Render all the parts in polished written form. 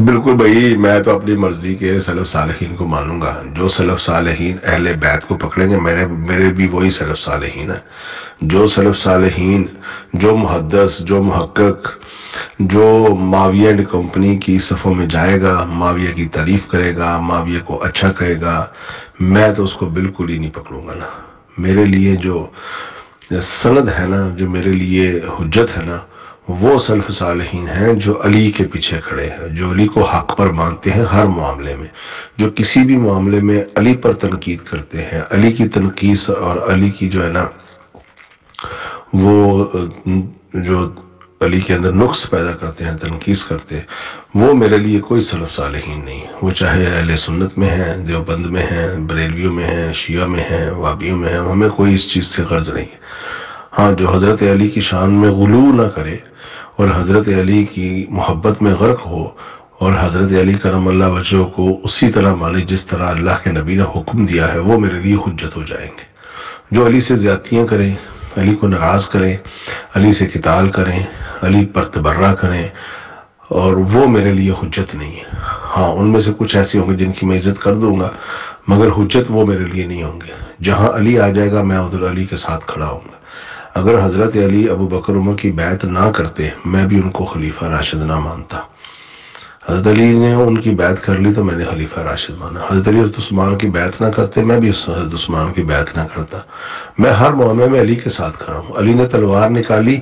بالکل بھائی، میں تو اپنی مرضی کے سلف صالحین کو مانوں گا۔ جو سلف صالحین اہل بیت کو پکڑیں گے، میرے بھی وہی سلف صالحین ہیں۔ جو سلف صالحین، جو محدث، جو محقق، جو معاویہ اینڈ کمپنی کی صفوں میں جائے گا، معاویہ کی تعریف کرے گا، معاویہ کو اچھا کہے گا، میں تو اس کو بالکل ہی نہیں پکڑوں گا نا۔ میرے لیے جو سند ہے نا، جو میرے لیے حجت ہے نا، وہ سلف صالحین ہیں جو علی کے پیچھے کھڑے ہیں، جو علی کو حق پر مانتے ہیں ہر معاملے میں، جو کسی بھی معاملے میں علی پر تنقید کرتے ہیں، علی کی تنقید اور علی کی جو ہے نا وہ جو علی کے اندر نقص پیدا کرتے ہیں، تنقید کرتے ہیں، وہ میرے لیے کوئی سلف صالحین نہیں۔ وہ چاہے اہل سنت میں ہیں، دیوبند میں ہیں، بریلویوں میں ہیں، شیعہ میں ہیں، وہابیوں میں ہیں، ہمیں کوئی اس چیز سے غرض نہیں ہے۔ ہاں، جو حضرت علی کی شان میں غلو نہ کرے اور حضرت علی کی محبت میں غرق ہو اور حضرت علی کرم اللہ وجہہ کو اسی طرح مانے جس طرح اللہ کے نبی نے حکم دیا ہے، وہ میرے لیے حجت ہو جائیں گے۔ جو علی سے زیادتیاں کریں، علی کو ناراض کریں، علی سے قتال کریں، علی پر تبرہ کریں، اور وہ میرے لیے حجت نہیں ہے۔ ہاں، ان میں سے کچھ ایسے ہوں گے جن کی میں عزت کر دوں گا، مگر حجت وہ میرے لیے نہیں ہوں گے۔ جہاں علی آ جائے گا، میں ادھر علی کے ساتھ کھڑا ہوں گا۔ اگر حضرت علی ابو بکر عمر کی بیعت نہ کرتے، میں بھی ان کو خلیفہ راشد نہ مانتا۔ حضرت علی نے ان کی بیعت کر لی تو میں نے خلیفہ راشد مانا۔ حضرت علی حضرت عثمان کی بیعت نہ کرتے، میں بھی حضرت عثمان کی بیعت نہ کرتا۔ میں ہر معاملے میں علی کے ساتھ کھڑا ہوں۔ علی نے تلوار نکالی،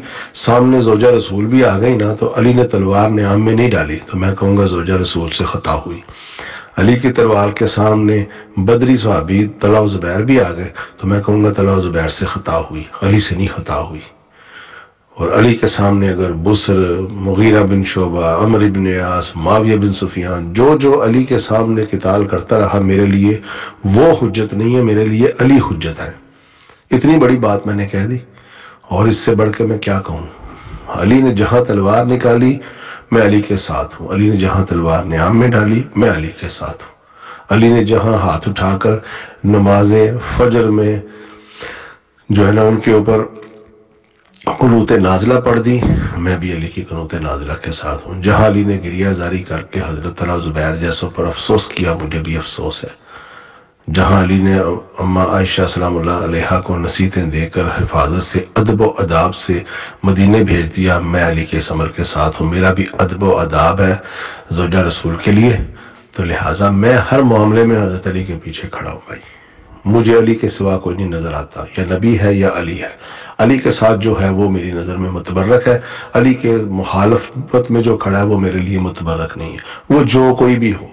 سامنے زوجہ رسول بھی آ گئی نا، تو علی نے تلوار نیام میں نہیں ڈالی تو میں کہوں گا زوجہ رسول سے خطا ہوئی۔ علی کی تلوار کے سامنے بدری صحابی طلحہ و زبیر بھی آ گئے تو میں کہوں گا طلحہ و زبیر سے خطا ہوئی، علی سے نہیں خطا ہوئی۔ اور علی کے سامنے اگر بسر، مغیرہ بن شعبہ، عمر بن عاص، معاویہ بن سفیان، جو علی کے سامنے قتال کرتا رہا، میرے لیے وہ حجت نہیں ہے، میرے لیے علی حجت ہے۔ اتنی بڑی بات میں نے کہہ دی، اور اس سے بڑھ کے میں کیا کہوں۔ علی نے جہاں تلوار نکالی، میں علی کے ساتھ ہوں۔ علی نے جہاں تلوار نیام میں ڈالی، میں علی کے ساتھ ہوں۔ علی نے جہاں ہاتھ اٹھا کر نماز فجر میں جو ہے نا ان کے اوپر قنوت نازلہ پڑھ دی، میں بھی علی کی قنوت نازلہ کے ساتھ ہوں۔ جہاں علی نے گریہ زاری کر کے حضرت طلحہ زبیر جیسوں پر افسوس کیا، مجھے بھی افسوس ہے۔ جہاں علی نے اماں عائشہ سلام اللہ علیہا کو نصیحتیں دے کر حفاظت سے، ادب و اداب سے مدینے بھیج دیا، میں علی کے اس عمل کے ساتھ ہوں۔ میرا بھی ادب و اداب ہے زوجہ رسول کے لیے، تو لہٰذا میں ہر معاملے میں حضرت علی کے پیچھے کھڑا ہوں بھائی۔ مجھے علی کے سوا کوئی نہیں نظر آتا، یا نبی ہے یا علی ہے۔ علی کے ساتھ جو ہے وہ میری نظر میں متبرک ہے، علی کے مخالفت میں جو کھڑا ہے وہ میرے لیے متبرک نہیں ہے۔ وہ جو کوئی بھی ہو،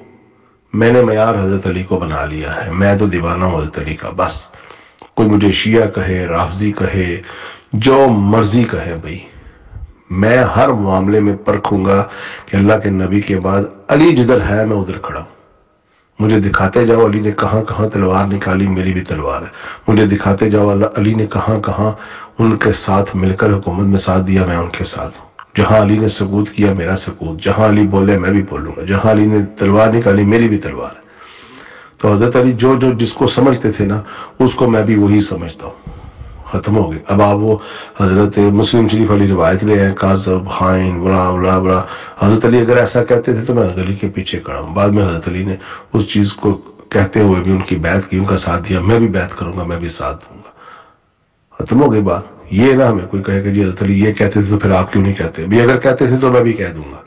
میں نے معیار حضرت علی کو بنا لیا ہے، میں تو دیوانہ ہوں حضرت علی کا۔ بس کوئی مجھے شیعہ کہے، رافضی کہے، جو مرضی کہے بھائی، میں ہر معاملے میں پرکھوں گا کہ اللہ کے نبی کے بعد علی جدھر ہے میں ادھر کھڑا ہوں۔ مجھے دکھاتے جاؤ علی نے کہاں کہاں تلوار نکالی، میری بھی تلوار ہے۔ مجھے دکھاتے جاؤ علی نے کہاں کہاں ان کے ساتھ مل کر حکومت میں ساتھ دیا، میں ان کے ساتھ ہوں۔ جہاں علی نے سکوت کیا، میرا سکوت۔ جہاں علی بولے، میں بھی بولوں گا۔ جہاں علی نے تلوار نکالی، میری بھی تلوار ہے۔ تو حضرت علی جو جس کو سمجھتے تھے نا، اس کو میں بھی وہی سمجھتا ہوں۔ ختم ہو گئی۔ اب آپ وہ حضرت مسلم شریف والی روایت لے ہیں، کاذب، خائن، بڑا بڑا بڑا۔ حضرت علی اگر ایسا کہتے تھے تو میں حضرت علی کے پیچھے کھڑا ہوں۔ بعد میں حضرت علی نے اس چیز کو کہتے ہوئے بھی ان کی بیعت کی، ان کا ساتھ دیا، میں بھی بیعت کروں گا، میں بھی ساتھ دوں گا۔ ختم ہو گئی بات۔ یہ نہ ہمیں کوئی کہے کہ جی حضرت علی یہ کہتے تھے تو پھر آپ کیوں نہیں کہتے؟ بھی اگر کہتے تھے تو میں بھی کہہ دوں گا،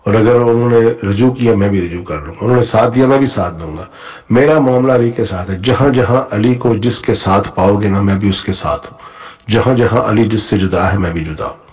اور اگر انہوں نے رجوع کیا میں بھی رجوع کر لوں گا، انہوں نے ساتھ دیا میں بھی ساتھ دوں گا۔ میرا معاملہ علی کے ساتھ ہے۔ جہاں جہاں علی کو جس کے ساتھ پاؤ گے نا، میں بھی اس کے ساتھ ہوں۔ جہاں جہاں علی جس سے جدا ہے، میں بھی جدا ہوں۔